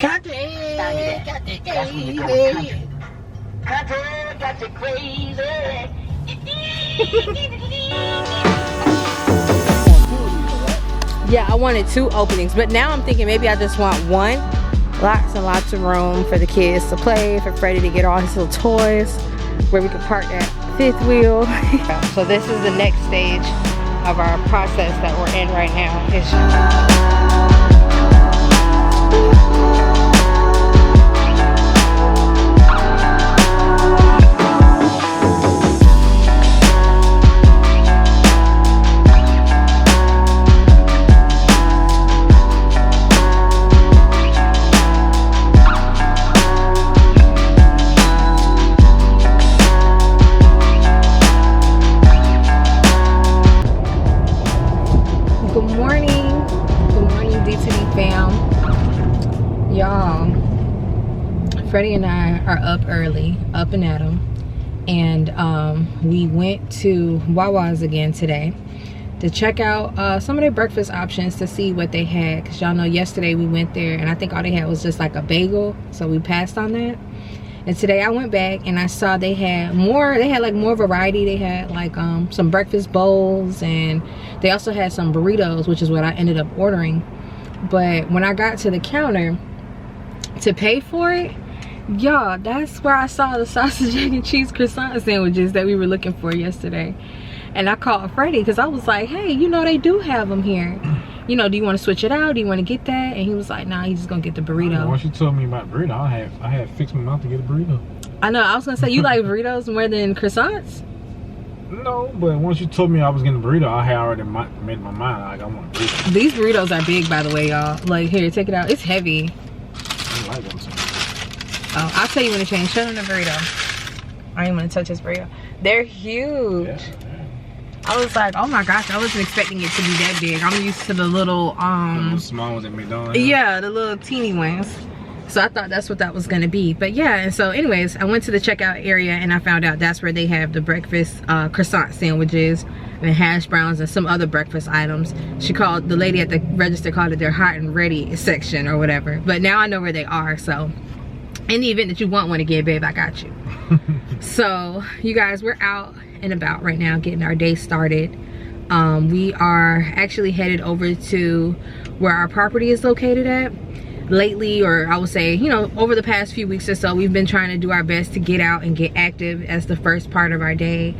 Country got you crazy. Yeah, I wanted 2 openings, but now I'm thinking maybe I just want 1. Lots and lots of room for the kids to play, for Freddie to get all his little toys, where we can park that 5th wheel. So this is the next stage of our process that we're in right now. Freddie and I are up early, up and at 'em, and we went to Wawa's again today to check out some of their breakfast options to see what they had, because y'all know yesterday we went there and I think all they had was just like a bagel, so we passed on that. And today I went back and I saw they had more variety. They had like some breakfast bowls, and they also had some burritos, which is what I ended up ordering. But when I got to the counter to pay for it, y'all, that's where I saw the sausage, egg, and cheese croissant sandwiches that we were looking for yesterday. And I called Freddie because I was like, hey, you know, they do have them here. You know, do you want to switch it out? Do you want to get that? And he was like, nah, he's just gonna get the burrito. Once you told me about burrito, I had fixed my mouth to get a burrito. I know, I was gonna say, you like burritos more than croissants? No, but once you told me I was getting a burrito, I had already made my mind, like I want a burrito. These burritos are big, by the way, y'all. Like, here, take it out. It's heavy. I like them so much. Oh, I'll tell you when to change. Show them the burrito. I ain't gonna touch this burrito. They're huge. Yeah. I was like, oh my gosh, I wasn't expecting it to be that big. I'm used to the little small ones at McDonald's. Yeah, the little teeny ones. So I thought that's what that was gonna be. But yeah, and so anyways, I went to the checkout area and I found out that's where they have the breakfast croissant sandwiches and hash browns and some other breakfast items. The lady at the register called it their hot and ready section or whatever. But now I know where they are, so in the event that you want one again, babe, I got you. So you guys, we're out and about right now getting our day started. We are actually headed over to where our property is located at. Lately, or I would say, you know, over the past few weeks or so, we've been trying to do our best to get out and get active as the first part of our day.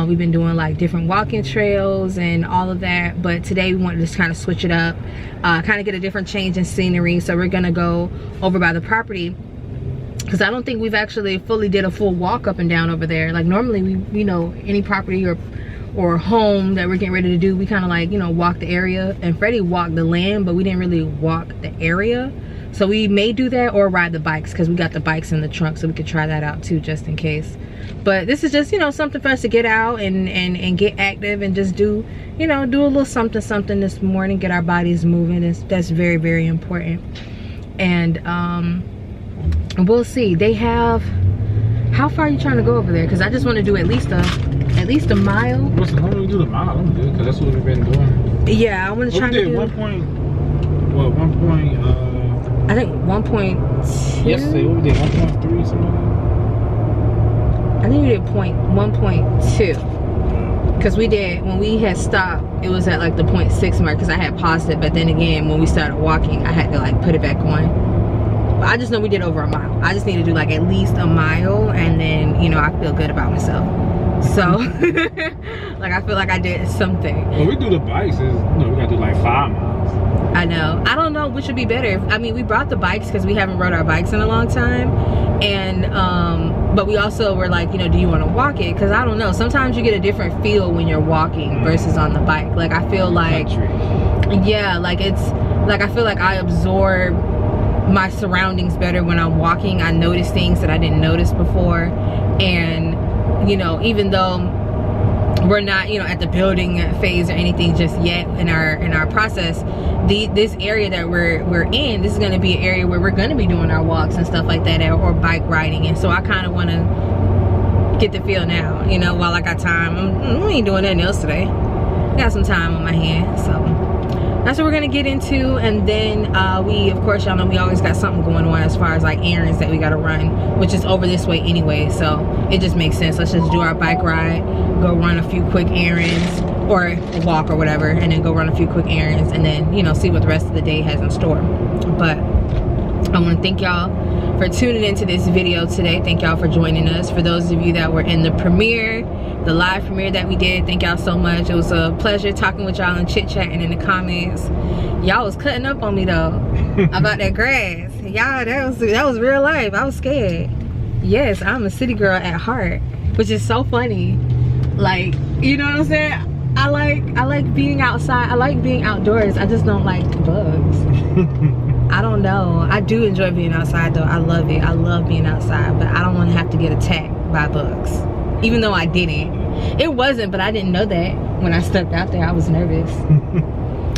We've been doing like different walking trails and all of that, but today we wanted to just kind of switch it up, kind of get a different change in scenery. So we're gonna go over by the property, because I don't think we've actually fully did a full walk up and down over there. Like normally we, you know, any property or home that we're getting ready to do, we kind of like, you know, walk the area. And Freddie walked the land, but we didn't really walk the area. So we may do that or ride the bikes, because we got the bikes in the trunk, so we could try that out too, just in case. But this is just, you know, something for us to get out and get active and just do, you know, do a little something this morning, get our bodies moving. That's very, very important. And we'll see. They have, how far are you trying to go over there? Because I just want to do at least a mile. What's the we do the mile? I'm good, because that's what we've been doing. Yeah, I want to try to do. I think 1.2. Yesterday, what we did, 1.3 something. I think we did 1.2. Because we did, when we had stopped, it was at like the 0.6 mark, because I had paused it. But then again, when we started walking, I had to like put it back on. But I just know we did over a mile. I just need to do like at least a mile, and then, you know, I feel good about myself. So, like, I feel like I did something. Well, we do the bikes, you know, we gotta do like 5 miles. I know. I don't know which would be better. I mean, we brought the bikes because we haven't rode our bikes in a long time. And, but we also were like, you know, do you want to walk it? Because I don't know. Sometimes you get a different feel when you're walking versus on the bike. Like, I feel like, yeah, like it's, like I feel like I absorb my surroundings better when I'm walking. I notice things that I didn't notice before. And, you know, even though we're not, you know, at the building phase or anything just yet in our process, this area that we're in, this is going to be an area where we're going to be doing our walks and stuff like that, or bike riding. And so I kind of want to get the feel now, you know, while I got time. We ain't doing nothing else today. Got some time on my hand, so that's what we're gonna get into. And then we, of course, y'all know we always got something going on as far as like errands that we gotta run, which is over this way anyway, so it just makes sense. Let's just do our bike ride, go run a few quick errands, or walk or whatever, and then go run a few quick errands, and then, you know, see what the rest of the day has in store. But I want to thank y'all for tuning into this video today. Thank y'all for joining us. For those of you that were in the premiere, the live premiere that we did, thank y'all so much. It was a pleasure talking with y'all and chit-chatting in the comments. Y'all was cutting up on me though about that grass. Y'all, that was real life. I was scared. Yes, I'm a city girl at heart, which is so funny. Like, you know what I'm saying? I like being outside. I like being outdoors. I just don't like bugs. I don't know. I do enjoy being outside though. I love it. I love being outside, but I don't want to have to get attacked by bugs. Even though I didn't. It wasn't, but I didn't know that when I stepped out there. I was nervous.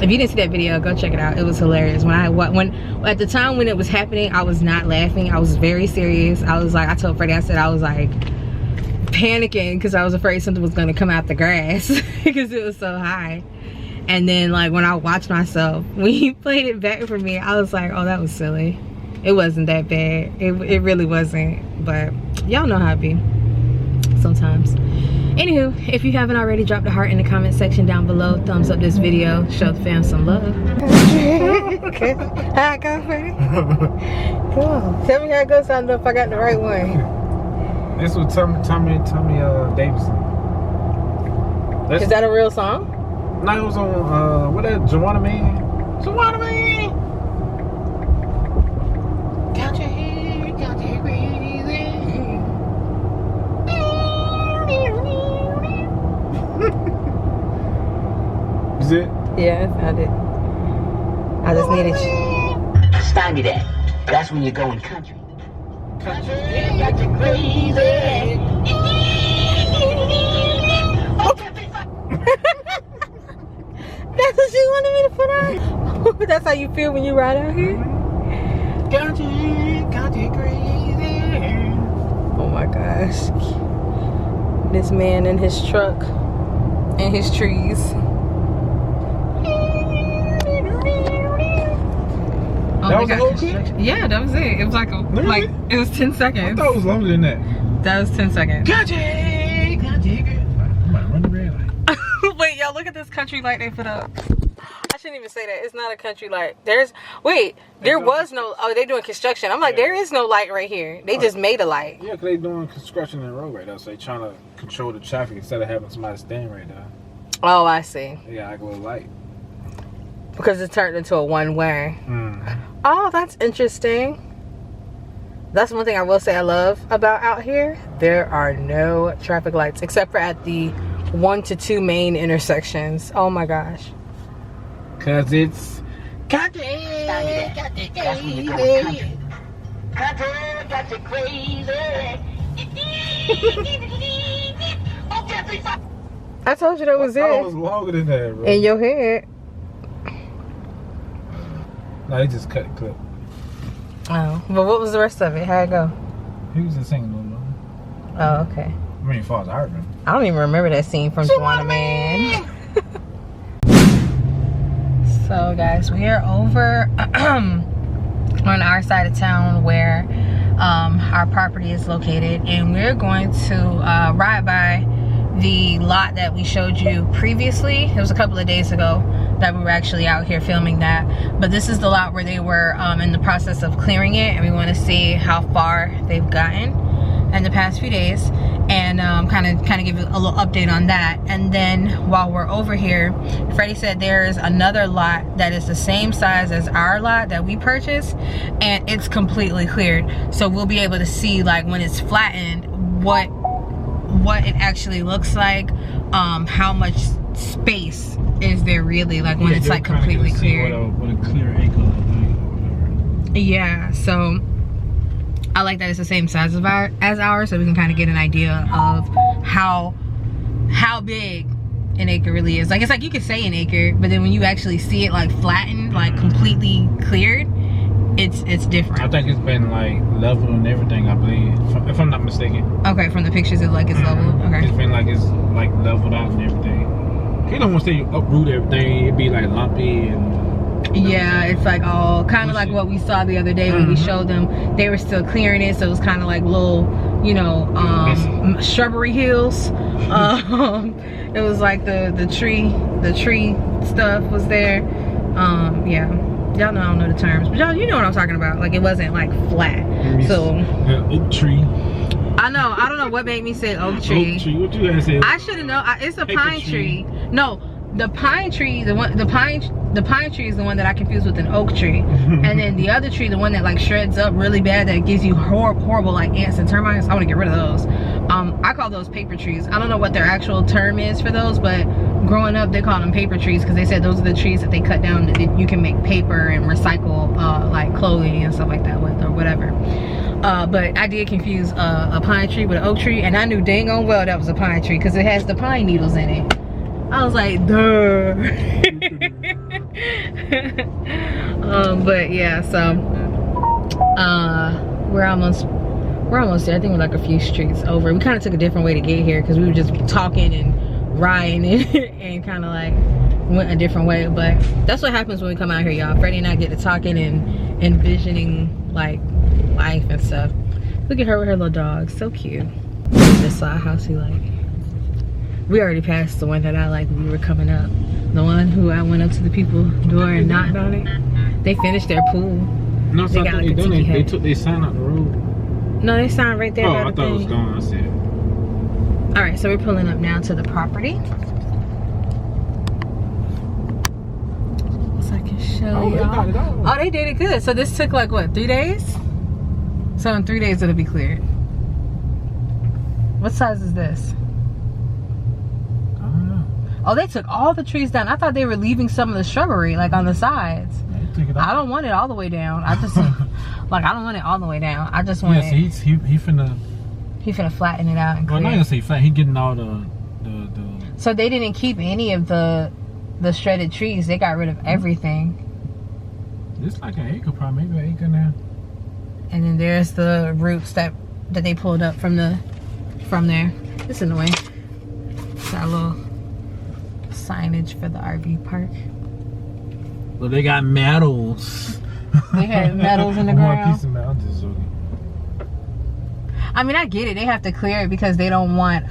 If you didn't see that video, go check it out. It was hilarious. When at the time when it was happening, I was not laughing. I was very serious. I was like, I told Freddie, I said I was like panicking because I was afraid something was gonna come out the grass because it was so high. And then like when I watched myself, when he played it back for me, I was like, oh, that was silly. It wasn't that bad. It really wasn't. But y'all know how it be sometimes. Anywho, if you haven't already, drop a heart in the comment section down below. Thumbs up this video. Show the fam some love. Okay. How it go, Freddie? Come on. Tell me how it goes so I know if I got the right one. This was Tommy Davidson. Is that a real song? No, it was on what that Joanna Man. Joanna Man. Got your hair crazy. Is it? Yeah, I found it. I just needed you. Stymie that. That's when you're going country. Country got you crazy. That's what you wanted me to put on? That's how you feel when you ride out here? Country crazy. Oh my gosh. This man in his truck and his trees. Oh That my was the God. whole clip? Yeah, that was it. It was like it was 10 I seconds. thought it was longer than that. That was 10 seconds. Country. I'm about to run the red light. Wait, y'all, look at this country light they put up. I shouldn't even say that. It's not a country light. There was no, oh, they doing construction. I'm like, there is no light right here. They just made a light. Yeah, because they doing construction in the road right now, so they trying to control the traffic instead of having somebody stand right there. Oh, I see. Yeah, like a little light. Because it turned into a one-way. Oh, that's interesting. That's one thing I will say I love about out here. There are no traffic lights except for at the 1 to 2 main intersections. Oh my gosh. Cause it's Country got you crazy. Country got you crazy. I told you that was I thought it it. was longer than that, bro. In your head. No, they just cut the clip. Oh, but what was the rest of it? How'd it go? He was just singing a little. Oh, okay. I mean, as far as I remember. I don't even remember that scene from Joanna Man. So guys, we are over on our side of town where our property is located, and we're going to ride by the lot that we showed you previously. It was a couple of days ago that we were actually out here filming that, but this is the lot where they were in the process of clearing it, and we want to see how far they've gotten in the past few days, and kind of give you a little update on that. And then while we're over here, Freddie said there's another lot that is the same size as our lot that we purchased, and it's completely cleared, so we'll be able to see, like, when it's flattened, what it actually looks like, how much space is there really, like, when it's like completely cleared. What a clear acre or whatever. Yeah, so I like that it's the same size as ours, so we can kind of get an idea of how big an acre really is. Like, it's like you could say an acre, but then when you actually see it like flattened, like completely cleared, it's different. I think it's been like leveled and everything, I believe, if I'm not mistaken. Okay, from the pictures it like it's leveled. Okay. It's been like leveled out and everything. You don't want to say you uproot everything, it'd be like lumpy and Yeah, it's like all kind of like what we saw the other day when we showed them. They were still clearing it, so it was kind of like little, you know, shrubbery hills. It was like the tree stuff was there. Yeah, y'all know I don't know the terms, but y'all, you know what I'm talking about. Like it wasn't like flat. So oak tree. I know. I don't know what made me say oak tree. Oak tree. What you guys say? I should have known. It's a pine tree. No, the pine tree. The pine tree is the one that I confused with an oak tree, and then the other tree, the one that like shreds up really bad, that gives you horrible like ants and termites. I want to get rid of those. I call those paper trees. I don't know what their actual term is for those, but growing up they called them paper trees because they said those are the trees that they cut down that you can make paper and recycle like clothing and stuff like that with, or whatever. But I did confuse a pine tree with an oak tree, and I knew dang on well that was a pine tree because it has the pine needles in it. I was like, duh. But yeah, so we're almost there. I think we're like a few streets over. We kind of took a different way to get here because we were just talking and riding and kind of like went a different way. But that's what happens when we come out here, y'all. Freddie and I get to talking and envisioning like life and stuff. Look at her with her little dog, so cute. This side house he like. We already passed the one that I like when we were coming up. The one who I went up to the people door and knocked on it. They finished their pool. No, so I think they took their sign out the road. No, they signed right there. Oh, I thought it was gone. I see it. All right, so we're pulling up now to the property. So I can show you. Oh, they did it good. So this took like what, 3 days? So in 3 days it'll be cleared. What size is this? I don't know. Oh, they took all the trees down. I thought they were leaving some of the shrubbery like on the sides. I don't want it all the way down. I just like I don't want it all the way down. I just want it. He finna flatten it out and clear. Well, I'm not gonna say flat. He getting all the. So they didn't keep any of the shredded trees. They got rid of everything. It's like an acre, probably maybe an acre now. And then there's the roots that they pulled up from there. It's in the way. It's our little signage for the RV park. Well, they got metals. They had metals in the ground. One piece of metal, just joking. I mean, I get it. They have to clear it because they don't want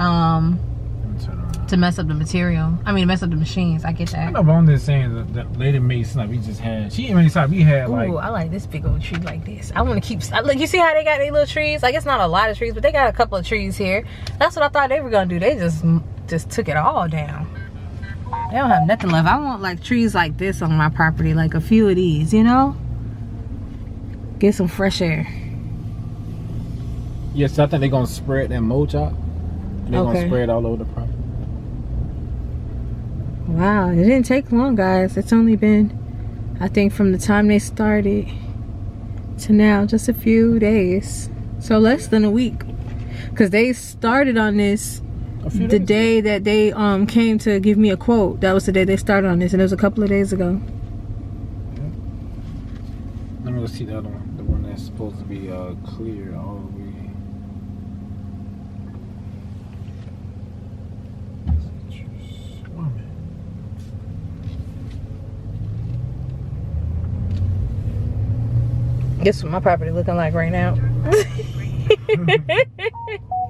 to mess up the material. I mean, mess up the machines. I get that. I know, but I'm just saying that lady made something. We just had. She made something. We had like. Ooh, I like this big old tree like this. I want to keep. Look, you see how they got their little trees? Like it's not a lot of trees, but they got a couple of trees here. That's what I thought they were gonna do. They just took it all down. They don't have nothing left. I want like trees like this on my property, like a few of these, you know? Get some fresh air. Yes, I think they're gonna spread that mulch out. They're gonna spread all over the property. Wow, it didn't take long, guys. It's only been, I think, from the time they started to now, just a few days. So less than a week. Because they started on this the day that they came to give me a quote. That was the day they started on this, and it was a couple of days ago. Yeah. Let me go see the other one, the one that's supposed to be clear all the way. Guess what my property looking like right now.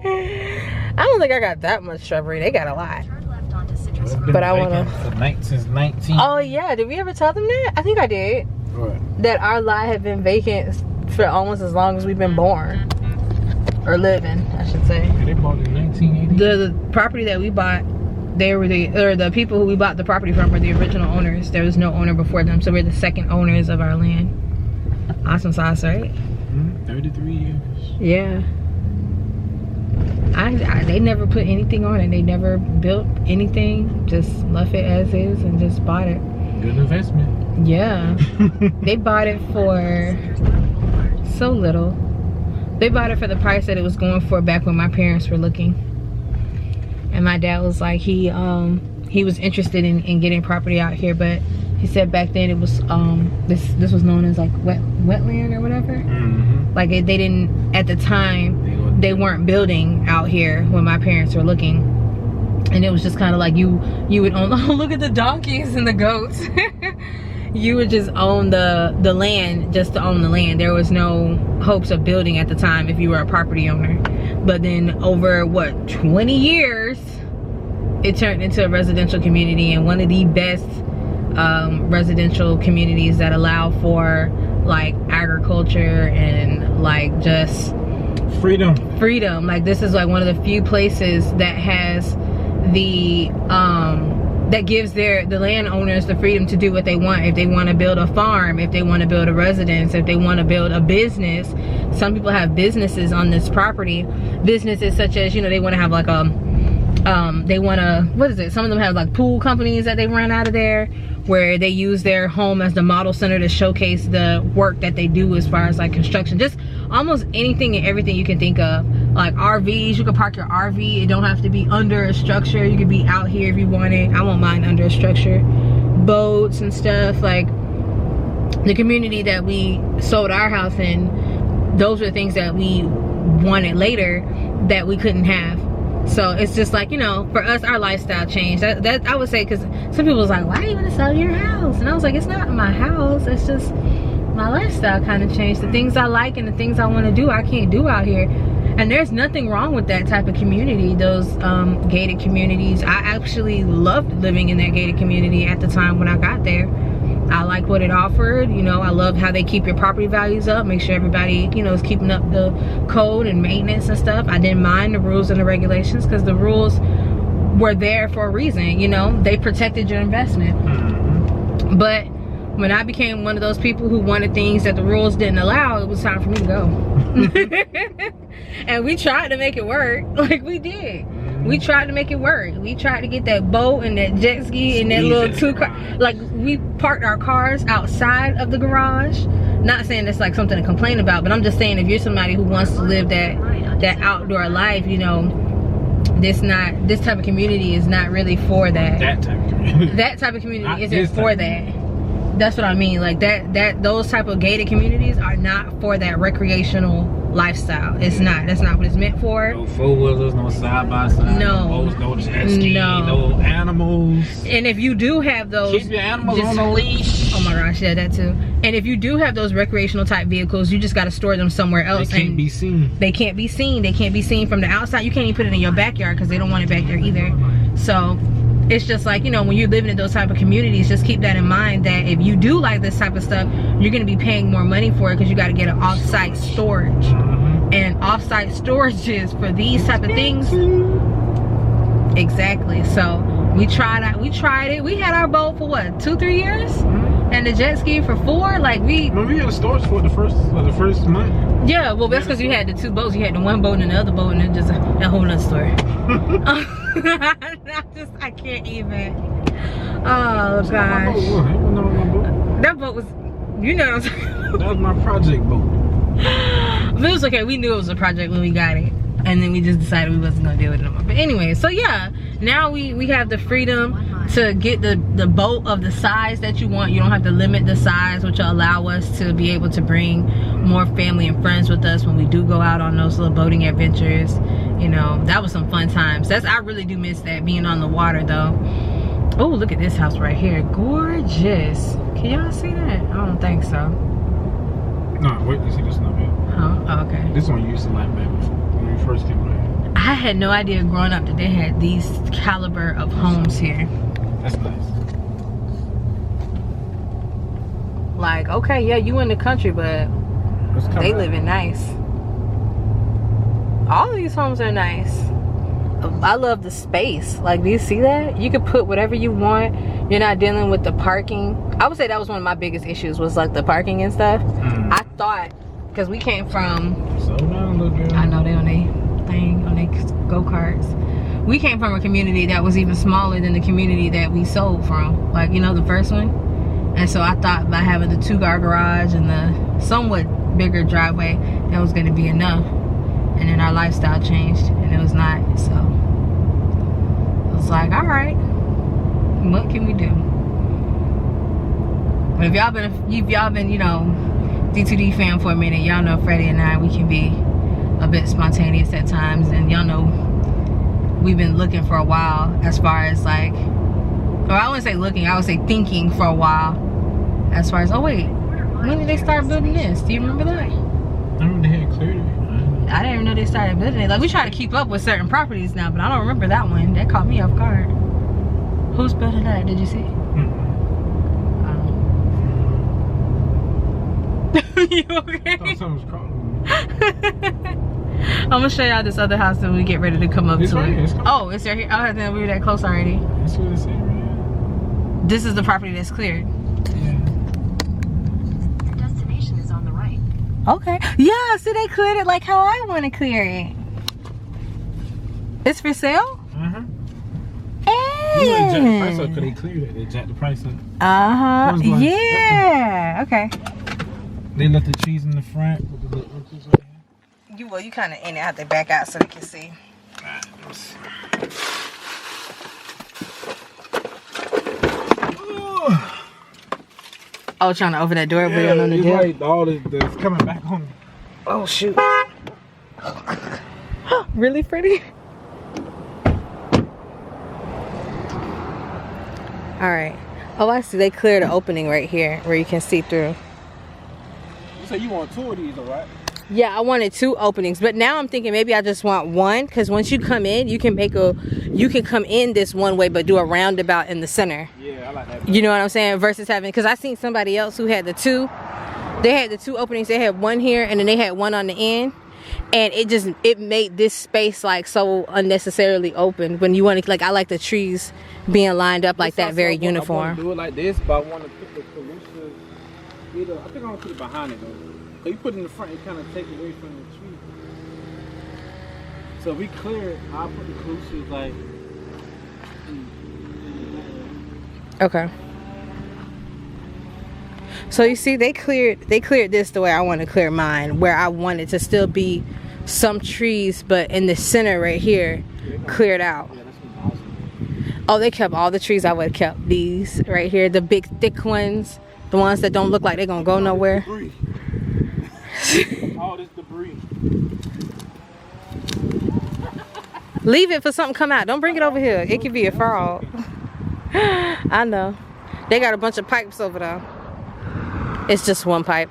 I don't think I got that much shrubbery. They got a lot. But I want to. Since 19. Oh yeah, did we ever tell them that? I think I did. What? That our lot had been vacant for almost as long as we've been born, or living, I should say. Yeah, they bought it in 1980. The property that we bought, the people who we bought the property from were the original owners. There was no owner before them, so we're the second owners of our land. Awesome sauce, right? 33 years. Yeah. They never put anything on it. They never built anything. Just left it as is and just bought it. Good investment. Yeah. They bought it for so little. They bought it for the price that it was going for back when my parents were looking. And my dad was like, he was interested in getting property out here, but he said back then it was this was known as like wetland or whatever. Mm-hmm. Like they didn't, at the time they weren't building out here when my parents were looking, and it was just kind of like you would own. Oh, look at the donkeys and the goats. you would just own the land just to own the land. There was no hopes of building at the time if you were a property owner. But then over what, 20 years, it turned into a residential community, and one of the best residential communities that allow for like agriculture and like just freedom. Like this is like one of the few places that has the that gives the landowners the freedom to do what they want. If they want to build a farm, if they want to build a residence, if they want to build a business. Some people have businesses on this property. Businesses such as, you know, they want to have like they want to, what is it? Some of them have like pool companies that they run out of there, where they use their home as the model center to showcase the work that they do as far as like construction. Just almost anything and everything you can think of. Like RVs, you can park your RV. It don't have to be under a structure. You could be out here if you want it. I won't mind under a structure. Boats and stuff. Like the community that we sold our house in, those were things that we wanted later that we couldn't have. So it's just like, you know, for us, our lifestyle changed. That I would say, because some people was like, why are you gonna sell your house? And I was like, it's not my house, it's just my lifestyle kind of changed. The things I like and the things I want to do, I can't do out here. And there's nothing wrong with that type of community, those gated communities. I actually loved living in that gated community at the time when I got there. I liked what it offered. You know, I love how they keep your property values up, make sure everybody, you know, is keeping up the code and maintenance and stuff. I didn't mind the rules and the regulations, because the rules were there for a reason. You know, they protected your investment. But when I became one of those people who wanted things that the rules didn't allow, it was time for me to go. And we tried to make it work. Like, we did. We tried to make it work. We tried to get that boat and that jet ski and that little 2-car. Like, we parked our cars outside of the garage. Not saying that's like something to complain about, but I'm just saying if you're somebody who wants to live that outdoor life, you know, this type of community is not really for that. That type of community. That type of community isn't for that. That's what I mean. Like those type of gated communities are not for that recreational lifestyle. It's not. That's not what it's meant for. No four-wheelers, no side-by-side, no boats, no jet ski, no animals. And if you do have those, keep your animals on a leash. Oh my gosh, yeah, that too. And if you do have those recreational type vehicles, you just got to store them somewhere else. They can't be seen. They can't be seen. They can't be seen from the outside. You can't even put it in your backyard because they don't want it back there either. So it's just like, you know, when you're living in those type of communities, just keep that in mind, that if you do like this type of stuff, you're going to be paying more money for it, because you got to get an off-site storage. And off-site storages for these type of things. Exactly. So we tried it. We had our boat for what, 2-3 years? And the jet ski for 4. Like we had a storage for the first month. Yeah, well, that's because you had the 2 boats. You had the one boat and the other boat, and it's just a whole nother story. I can't even. Oh gosh. That boat was, you know what I'm saying? That was my project boat. But it was okay. We knew it was a project when we got it, and then we just decided we wasn't gonna deal with it no more. But anyway, so yeah, now we have the freedom to get the boat of the size that you want. You don't have to limit the size, which will allow us to be able to bring more family and friends with us when we do go out on those little boating adventures. You know, that was some fun times. I really do miss that, being on the water though. Oh, look at this house right here. Gorgeous. Can y'all see that? I don't think so. No, wait, you see this one up here? Huh? Oh, okay. This one you used to like back when we first came out. I had no idea growing up that they had these caliber of homes here. That's nice. Like, okay, yeah, you in the country, but they living nice. All of these homes are nice. I love the space. Like, do you see that? You can put whatever you want. You're not dealing with the parking. I would say that was one of my biggest issues, was like the parking and stuff. I thought, because we came from, slow down, little girl. I know they on their thing, on their go-karts. We came from a community that was even smaller than the community that we sold from. Like, you know, the first one. And so I thought by having the 2-car garage and the somewhat bigger driveway, that was going to be enough. And then our lifestyle changed, and it was not. So it was like, all right, what can we do? But if y'all been, you know, D2D fan for a minute, y'all know Freddie and I, we can be a bit spontaneous at times, and y'all know we've been looking for a while, as far as like, or I wouldn't say looking, I would say thinking for a while As far as, oh wait, when did they start building this? Do you remember that? I remember they had cleared it. I didn't even know they started building it. Like, we try to keep up with certain properties now, but I don't remember that one. That caught me off guard. Who's building that? Did you see? You okay? I thought something was crawling. I'm gonna show y'all this other house when we get ready to come up It's to right it. here, it's Oh, it's right here. Oh, then we were that close already. That's what it's saying right This is the property that's cleared. here. Your destination is on the right. Okay. Yeah, so they cleared it like how I want to clear it. It's for sale? Yeah. Hey. You like jack the price up because they cleared it. They jacked the price up. Uh-huh. Those ones. Yeah. Okay. They left the trees in the front with the little uncles right here. You kind of in it, have to back out so they can see. Alright, let's see. Oh, trying to open that door, but you don't know the it's deal. like all this coming back on me. Oh shoot. Really, Freddie? Alright. Oh, I see. They cleared the opening right here where you can see through. You say you want 2 of these, alright? Yeah, I wanted 2 openings, but now I'm thinking maybe I just want 1, because once you come in, you can come in this one way but do a roundabout in the center. Yeah, I like that. You know what I'm saying? Versus having, because I seen somebody else who had the 2. They had the 2 openings. They had 1 here and then they had 1 on the end, and it made this space like so unnecessarily open. When you want to, like, I like the trees being lined up like that, very uniform. I want to do it like this, but I want to put the calusas either. I think I'm gonna put it behind it though. So you put it in the front, it kind of take away from the tree. So if we clear it, I'll put the calusas like in Okay. So you see, they cleared this the way I want to clear mine, where I wanted to still be some trees, but in the center right here, cleared out. yeah, that's awesome. Oh, they kept all the trees. I would have kept these right here, the big thick ones, the ones that don't look like they're gonna go nowhere. All this debris. Leave it for something to come out. Don't bring it over here. It could be a frog. I know. They got a bunch of pipes over there. It's just 1 pipe.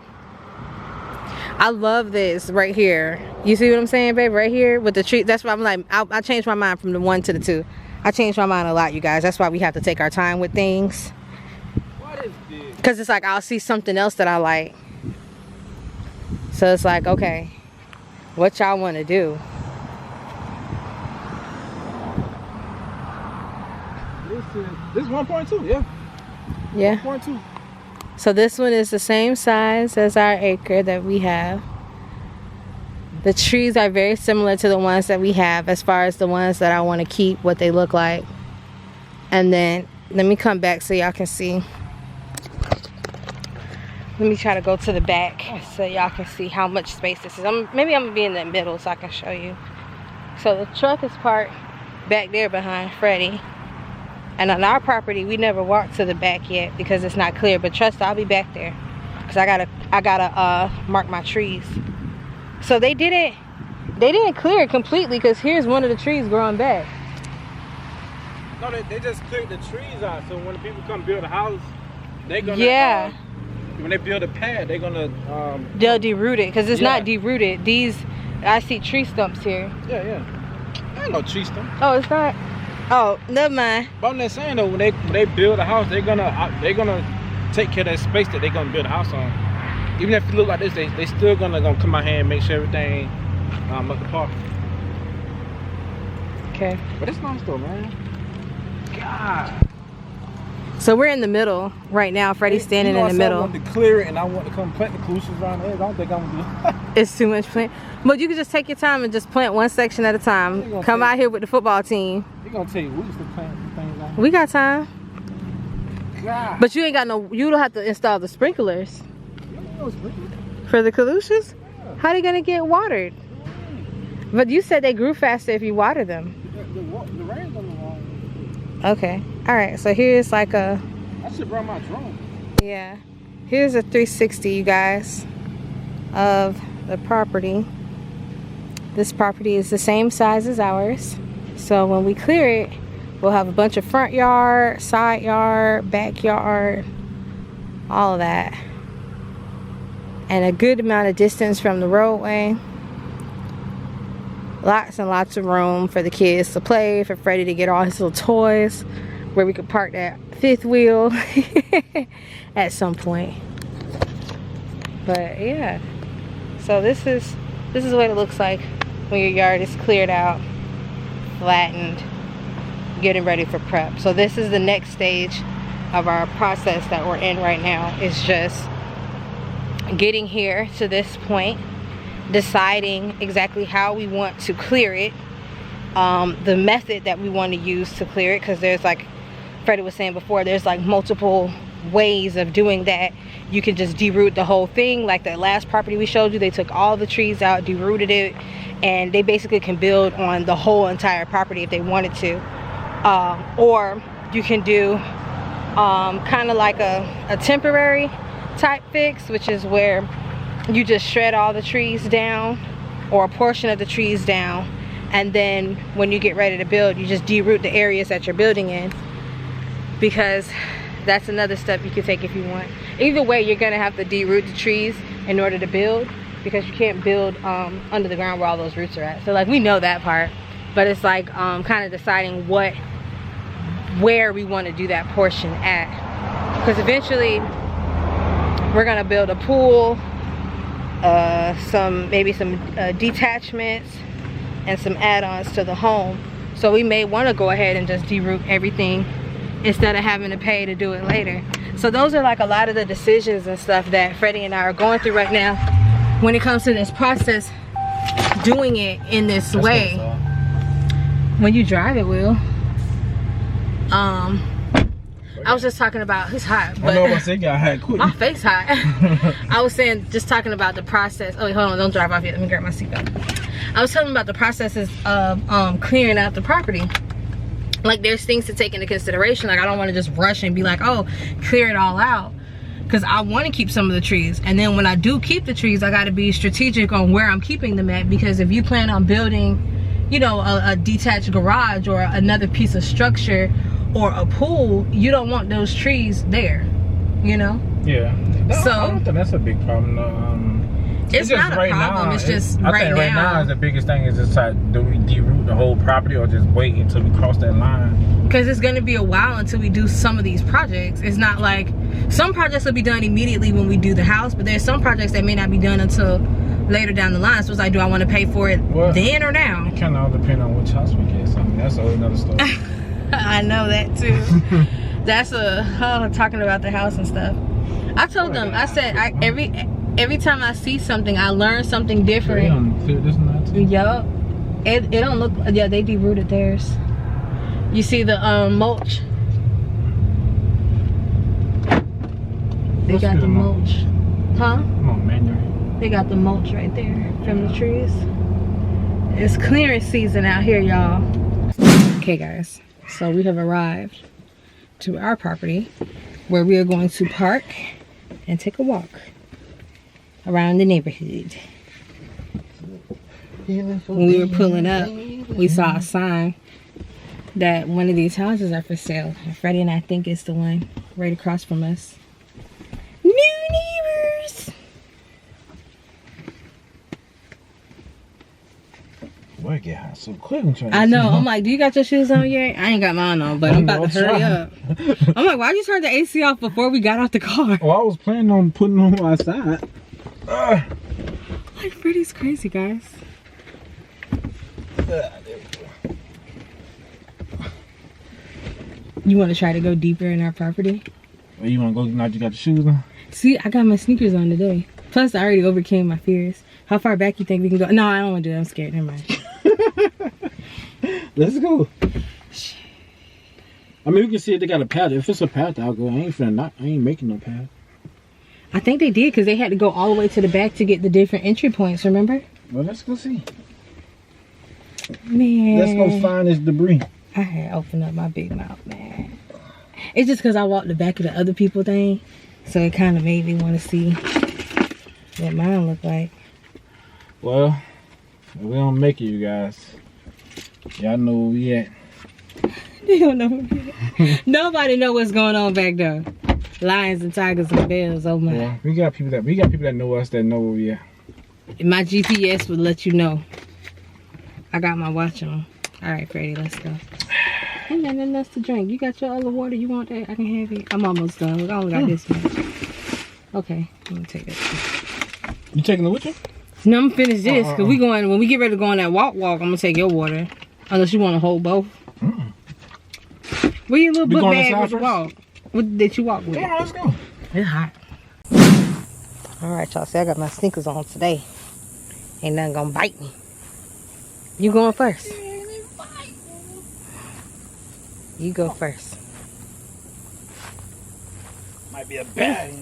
I love this right here. You see what I'm saying, babe? Right here with the tree. That's why I'm like, I changed my mind from the 1 to the 2. I changed my mind a lot, you guys. That's why we have to take our time with things. What is this? Because it's like I'll see something else that I like. So it's like, okay, what y'all want to do? This is 1.2, yeah. Yeah. 1.2. So this one is the same size as our acre that we have. The trees are very similar to the ones that we have, as far as the ones that I want to keep, what they look like. And then let me come back so y'all can see. Let me try to go to the back so y'all can see how much space this is. Maybe I'm gonna be in the middle so I can show you. So the truck is parked back there behind Freddie. And on our property, we never walked to the back yet because it's not clear. But trust, I'll be back there because I gotta mark my trees. So they didn't clear it completely, because here's one of the trees growing back. No, they just cleared the trees out. So when the people come build a house, they're gonna when they build a pad, they're gonna they'll deroot it, because it's not derooted. These, I see tree stumps here. Yeah. I ain't no tree stump. Oh, it's not. Oh, never mind. But I'm just saying though, when they build a house, they're gonna take care of that space that they're gonna build a house on. Even if it look like this, they still gonna come out here and make sure everything up to par. Okay. But it's nice though, man. God. So we're in the middle right now. Freddie's standing in the middle. I want to clear it and I want to come plant the calusas around the edge. I don't think I'm gonna do. It's too much plant. But you can just take your time and just plant one section at a time. Come out here with the football team. It's gonna take weeks to plant things out. We got time. God. But you ain't got no, you don't have to install the sprinklers for the calusas. How they gonna get watered? But you said they grew faster if you water them. The rain's on the wall. Okay. All right. So here's like a. I should bring my drone. Yeah. Here's a 360, you guys, of the property. This property is the same size as ours. So when we clear it, we'll have a bunch of front yard, side yard, backyard. all of that. And a good amount of distance from the roadway. Lots and lots of room for the kids to play, for Freddie to get all his little toys, where we could park that fifth wheel at some point. But yeah, so this is what it looks like when your yard is cleared out, flattened, getting ready for prep. So this is the next stage of our process that we're in right now. It's just getting here to this point, deciding exactly how we want to clear it, the method that we want to use to clear it, because there's, like Freddie was saying before, there's like multiple ways of doing that. You can just deroot the whole thing, like that last property we showed you. They took all the trees out, derooted it, and they basically can build on the whole entire property if they wanted to. Or you can do kind of like a temporary type fix, which is where you just shred all the trees down, or a portion of the trees down, and then when you get ready to build, you just deroot the areas that you're building in, because that's another step you can take if you want. Either way, you're gonna have to deroot the trees in order to build, because you can't build under the ground where all those roots are at. So like, we know that part, but it's like kind of deciding where we want to do that portion at, because eventually we're gonna build a pool, maybe some detachments and some add-ons to the home. So we may want to go ahead and just deroot everything instead of having to pay to do it later. So those are like a lot of the decisions and stuff that Freddie and I are going through right now when it comes to this process, doing it in this way. When you drive, it will. I was just talking about, it's hot, but I know what I got hot quick. My face hot. I was saying, just talking about the process. Oh wait, hold on, don't drive off yet. Let me grab my seatbelt. I was telling about the processes of clearing out the property. Like, there's things to take into consideration. Like, I don't want to just rush and be like, oh, clear it all out, because I want to keep some of the trees. And then when I do keep the trees, I got to be strategic on where I'm keeping them at, because if you plan on building, you know, a detached garage or another piece of structure or a pool, you don't want those trees there, you know? Yeah. So I don't think that's a big problem. It's not a problem. It's just right now. I think right now the biggest thing is just like, do we deroot the whole property or just wait until we cross that line? Because it's going to be a while until we do some of these projects. It's not like, some projects will be done immediately when we do the house, but there's some projects that may not be done until later down the line. So it's like, do I want to pay for it then or now? It kind of all depends on which house we get. So that's a whole nother story. I know that too. That's talking about the house and stuff. I told them, I said, every time I see something, I learn something different. They don't clear this and that too? Yup. It don't look, yeah, they derooted theirs. You see the mulch? They got the mulch. Huh? Come on, man. They got the mulch right there from the trees. It's clearance season out here, y'all. Okay, guys. So we have arrived to our property, where we are going to park and take a walk around the neighborhood. When we were pulling up, we saw a sign that one of these houses are for sale. And Freddie and I think it's the one right across from us. New neighbors! Boy, get hot so quick. I know. I'm like, do you got your shoes on yet? I ain't got mine on, but I'm about to hurry up. I'm like, why'd you turn the AC off before we got out the car? Well, I was planning on putting them outside. Like, Freddie's crazy, guys. There we go. You want to try to go deeper in our property? Well, you want to go now you got your shoes on? See, I got my sneakers on today. Plus, I already overcame my fears. How far back you think we can go? No, I don't want to do it. I'm scared. Never mind. Let's go. I mean, we can see if they got a path. If it's a path, I'll go. I ain't making no path. I think they did, because they had to go all the way to the back to get the different entry points, remember? Well, let's go see. Man. Let's go find this debris. I had to open up my big mouth, man. It's just because I walked the back of the other people thing, so it kind of made me want to see what mine looked like. Well, we don't make it, you guys. Y'all know where we at. They don't know. Nobody know what's going on back there. Lions and tigers and bears. Oh my. Yeah, we got people that know us that know where we at. My GPS would let you know. I got my watch on. All right, Freddie, let's go. Ain't got nothing else to drink. You got your other water? You want that? I can have it. I'm almost done. I only got this much. Okay, I'm gonna take that. You taking it with you? No, I'm gonna finish this because we going. When we get ready to go on that walk, I'm gonna take your water. Unless you want to hold both. Where your little book bag with the walk? What did you walk with? Come on, let's go. It's hot. All right, y'all. See, I got my sneakers on today. Ain't nothing gonna bite me. You going first? You go first. Might be a bad.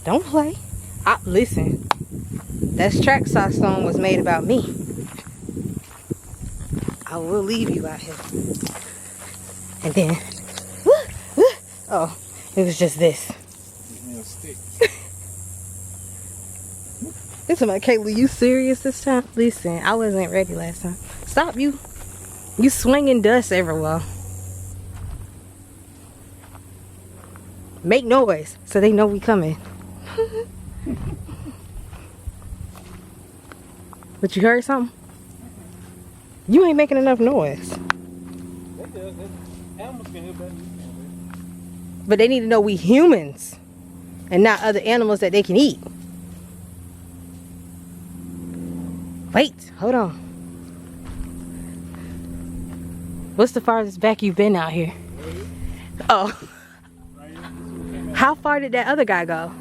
Don't play. Listen. That track sock song was made about me. I will leave you out here. And then, oh, it was just this. Listen, Kayla, you serious this time? Listen, I wasn't ready last time. Stop, you swinging dust everywhere. Make noise so they know we coming. But you heard something? You ain't making enough noise. But they need to know we humans and not other animals that they can eat. Wait, hold on. What's the farthest back you've been out here? Oh. How far did that other guy go?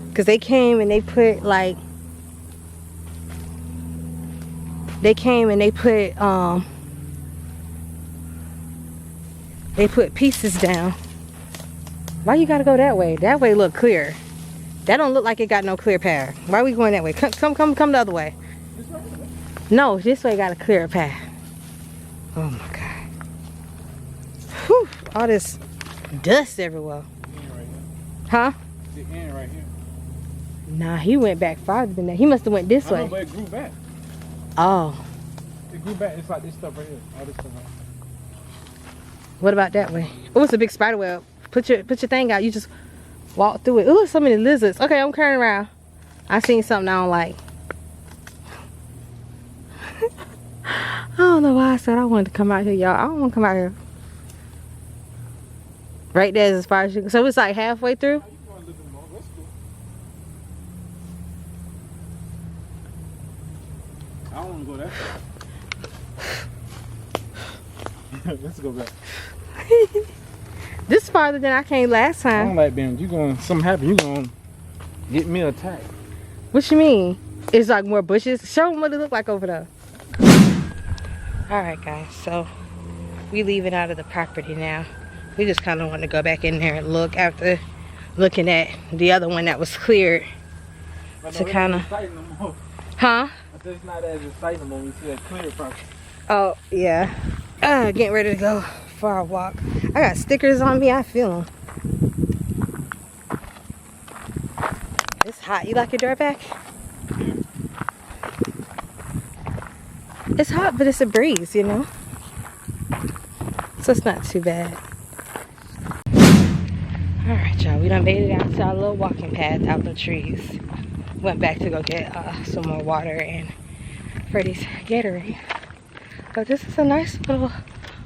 Because they came and they put like, they put pieces down. Why you gotta go that way? That way look clear. That don't look like it got no clear path. Why are we going that way? Come the other way. No, this way got a clear path. Oh my God. Whew, all this dust everywhere. Huh? The end right here. Nah, he went back farther than that. He must have went this way. I know, but it grew back. Oh. It grew back. It's like this stuff right here. All this stuff right here. What about that way? Oh, it's a big spider web. Put your thing out. You just walk through it. Ooh, so many lizards. Okay, I'm turning around. I seen something I don't like. I don't know why I said I wanted to come out here, y'all. I don't want to come out here. Right there is as far as you go. So it's like halfway through? I don't want to go there. Let's go back. This is farther than I came last I time. don't like being, something happen, you gonna get me attacked. What you mean? It's like more bushes? Show them what it look like over there. Alright guys, so we leaving out of the property now. We just kind of want to go back in there and look after looking at the other one that was cleared. To kind of... Huh? It's not as exciting when we see that clear property. Oh, yeah. Getting ready to go for our walk. I got stickers on me. I feel them. It's hot. You like your dirt back? It's hot, but it's a breeze, you know? So it's not too bad. Alright, y'all. We done made it out to our little walking path out in the trees. Went back to go get some more water and Freddie's Gatorade. But this is a nice little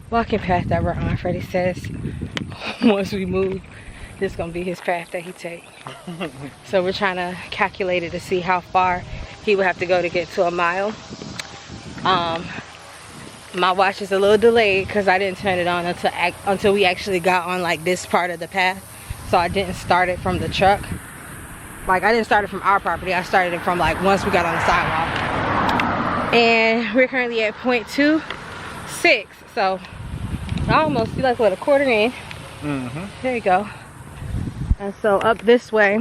walking path that we're on. Freddie says once we move, this is going to be his path that he takes. So we're trying to calculate it to see how far he would have to go to get to a mile. My watch is a little delayed because I didn't turn it on until we actually got on like this part of the path. So I didn't start it from the truck. Like I didn't start it from our property. I started it from like once we got on the sidewalk. And we're currently at 0.26. So I almost feel like what, a quarter in. There you go. And so up this way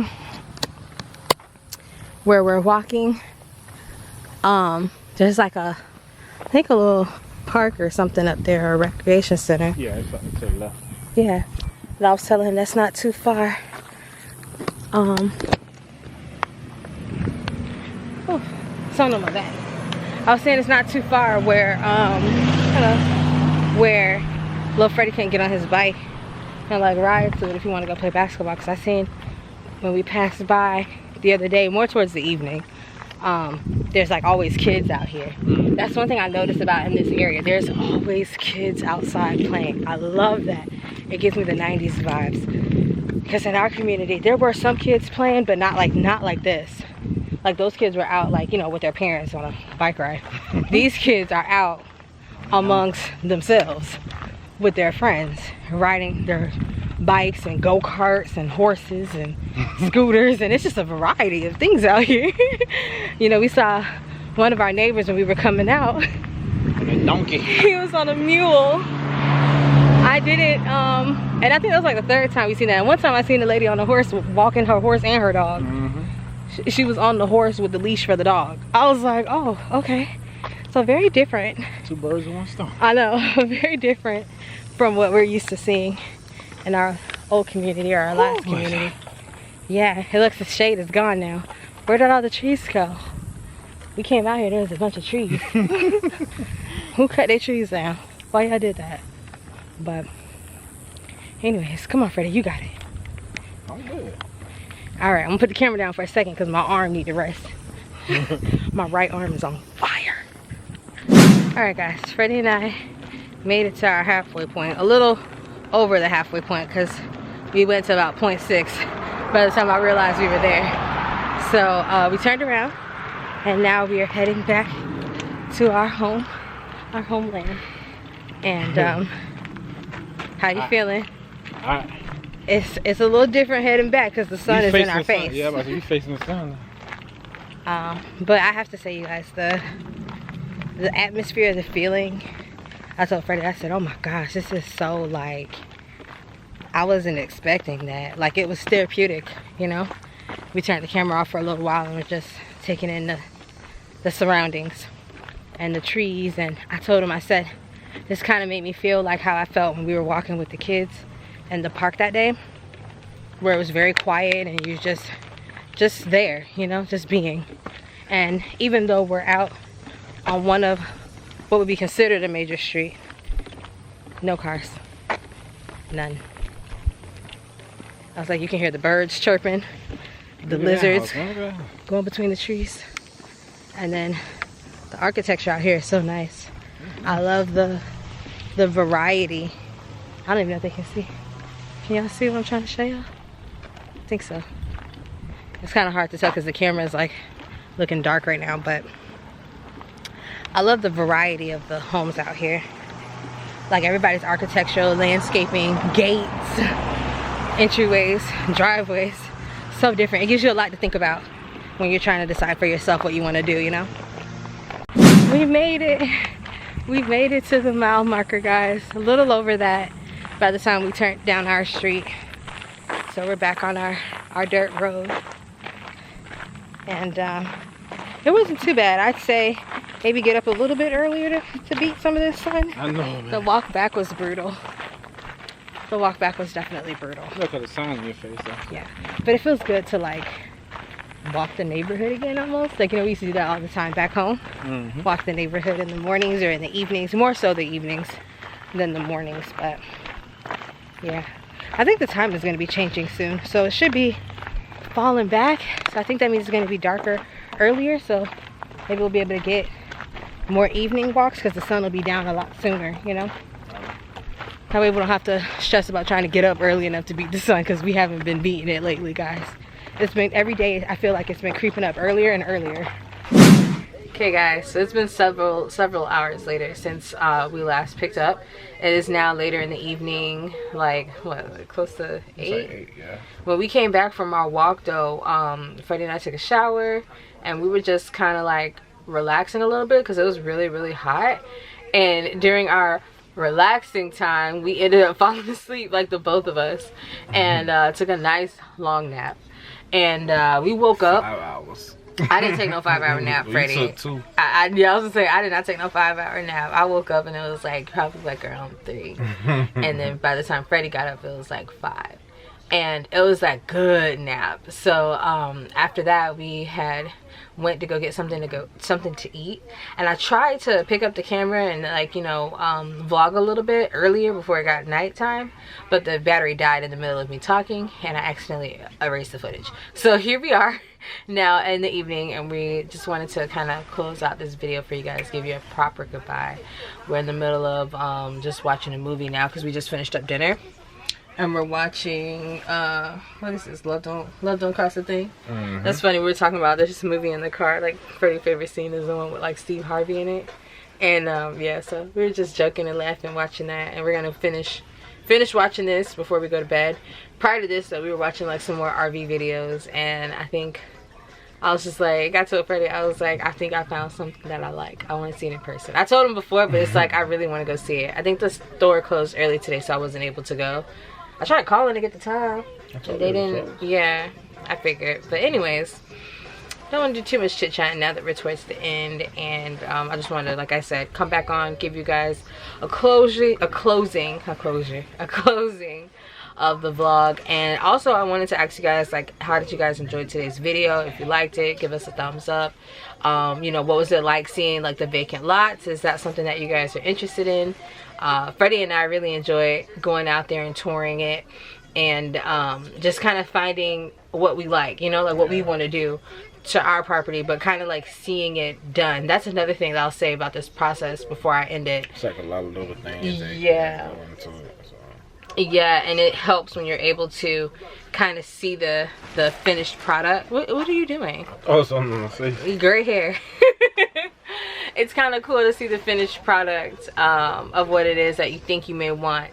where we're walking, there's like I think a little park or something up there, or a recreation center. Yeah, it's up to the left. Yeah. And I was telling him that's not too far. Oh, something like that. I was saying it's not too far where little Freddie can't get on his bike and like ride to it if you want to go play basketball. Because I seen when we passed by the other day, more towards the evening, there's like always kids out here. That's one thing I noticed about in this area. There's always kids outside playing. I love that. It gives me the 90s vibes. Because in our community, there were some kids playing, but not like this. Like those kids were out, like, you know, with their parents on a bike ride. These kids are out amongst themselves with their friends, riding their bikes and go-karts and horses and scooters, and it's just a variety of things out here. You know, we saw one of our neighbors when we were coming out. A donkey. He was on a mule. I didn't, and I think that was like the third time we seen that. And one time I seen a lady on a horse walking her horse and her dog. She was on the horse with the leash for the dog. I was like, oh, okay. So very different. 2 birds with 1 stone. I know, very different from what we're used to seeing in our old community or our last community. Yeah, it looks the shade is gone now. Where did all the trees go? We came out here, there was a bunch of trees. Who cut their trees down? Why y'all did that? But anyways, come on Freddie, you got it. I'm good. All right, I'm gonna put the camera down for a second because my arm needs to rest. My right arm is on fire. All right guys, Freddie and I made it to our halfway point. A little over the halfway point because we went to about 0.6 by the time I realized we were there. So we turned around and now we are heading back to our home, our homeland. And how you feeling? It's a little different heading back because the sun is in our face. Yeah, but you facing the sun. But I have to say, you guys, the atmosphere, the feeling. I told Freddie, I said, oh my gosh, this is so like, I wasn't expecting that. Like it was therapeutic, you know. We turned the camera off for a little while and we're just taking in the surroundings and the trees. And I told him, I said, this kind of made me feel like how I felt when we were walking with the kids in the park that day, where it was very quiet and you're just there, you know, just being. And even though we're out on one of what would be considered a major street, no cars, none. I was like, you can hear the birds chirping, the lizards going between the trees, and then the architecture out here is so nice. I love the variety. I don't even know if they can see. Can y'all see what I'm trying to show y'all? I think so. It's kind of hard to tell because the camera is like looking dark right now, but I love the variety of the homes out here. Like everybody's architectural, landscaping, gates, entryways, driveways, so different. It gives you a lot to think about when you're trying to decide for yourself what you want to do, you know? We made it. We made it to the mile marker, guys. A little over that by the time we turned down our street. So we're back on our dirt road. And it wasn't too bad. I'd say maybe get up a little bit earlier to beat some of this sun. I know, man. The walk back was brutal. The walk back was definitely brutal. Look at the sun in your face, though. Yeah, but it feels good to like walk the neighborhood again almost. Like, you know, we used to do that all the time back home. Walk the neighborhood in the mornings or in the evenings. More so the evenings than the mornings, but yeah. I think the time is going to be changing soon. So it should be falling back. So I think that means it's going to be darker earlier. So maybe we'll be able to get more evening walks because the sun will be down a lot sooner, you know. That way we don't have to stress about trying to get up early enough to beat the sun because we haven't been beating it lately, guys. It's been every day. I feel like it's been creeping up earlier and earlier. Okay guys, so it's been several hours later since we last picked up. It is now later in the evening, like what, close to 8? It's like 8, yeah. When we came back from our walk though, Freddie and I took a shower and we were just kind of like relaxing a little bit because it was really hot. And during our relaxing time, we ended up falling asleep, like the both of us, and took a nice long nap. And we woke up. 5 hours. I didn't take no 5-hour nap, Freddie. You took 2. I was gonna say I did not take no 5-hour nap. I woke up and it was like probably like around 3, and then by the time Freddie got up, it was like 5. and it was that good nap. So after that we went to go get something to eat, and I tried to pick up the camera and like, you know, vlog a little bit earlier before it got nighttime, but the battery died in the middle of me talking and I accidentally erased the footage. So here we are now in the evening, and we just wanted to kind of close out this video for you guys, give you a proper goodbye. We're in the middle of just watching a movie now because we just finished up dinner. And we're watching, what is this? Love Don't Cost a Thing? Mm-hmm. That's funny, we were talking about this movie in the car. Like, pretty favorite scene is the one with like Steve Harvey in it. And yeah, so we were just joking and laughing watching that. And we're gonna finish watching this before we go to bed. Prior to this though, we were watching like some more RV videos, and I think I was just like, got to a party, I was like, I think I found something that I like. I want to see it in person. I told him before, but it's like I really want to go see it. I think the store closed early today, so I wasn't able to go. I tried calling to get the time, and they didn't. Yeah, I figured. But anyways, don't want to do too much chit chatting now that we're towards the end, and I just wanted to, like I said, come back on, give you guys a closing of the vlog. And also I wanted to ask you guys, like, how did you guys enjoy today's video? If you liked it, give us a thumbs up. You know, what was it like seeing like the vacant lots? Is that something that you guys are interested in? Freddie and I really enjoy going out there and touring it, and just kind of finding what we like, you know, like what we want to do to our property, but kind of like seeing it done. That's another thing that I'll say about this process before I end it. It's like a lot of little things. Yeah. Yeah, and it helps when you're able to kind of see the finished product. What are you doing? Oh, something on my face. Gray hair. It's kind of cool to see the finished product of what it is that you think you may want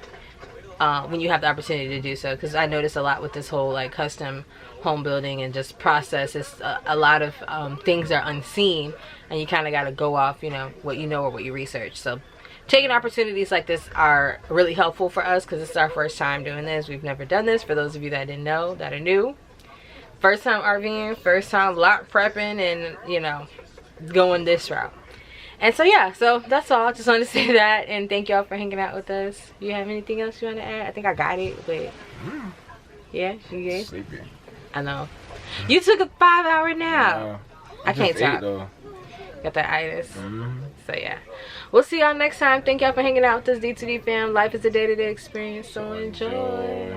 when you have the opportunity to do so. Because I notice a lot with this whole like custom home building and just process, it's a lot of things are unseen, and you kind of got to go off, you know or what you research. So taking opportunities like this are really helpful for us, because it's our first time doing this. We've never done this. For those of you that didn't know, that are new, first time RVing, first time lot prepping, and you know, going this route. And so yeah, so that's all. Just wanted to say that, and thank y'all for hanging out with us. You have anything else you want to add? I think I got it, but yeah, you good? Sleepy. I know. You took a 5-hour nap. I can't talk. Got that itis. So yeah, we'll see y'all next time. Thank y'all for hanging out with us, D2D fam. Life is a day-to-day experience, so enjoy.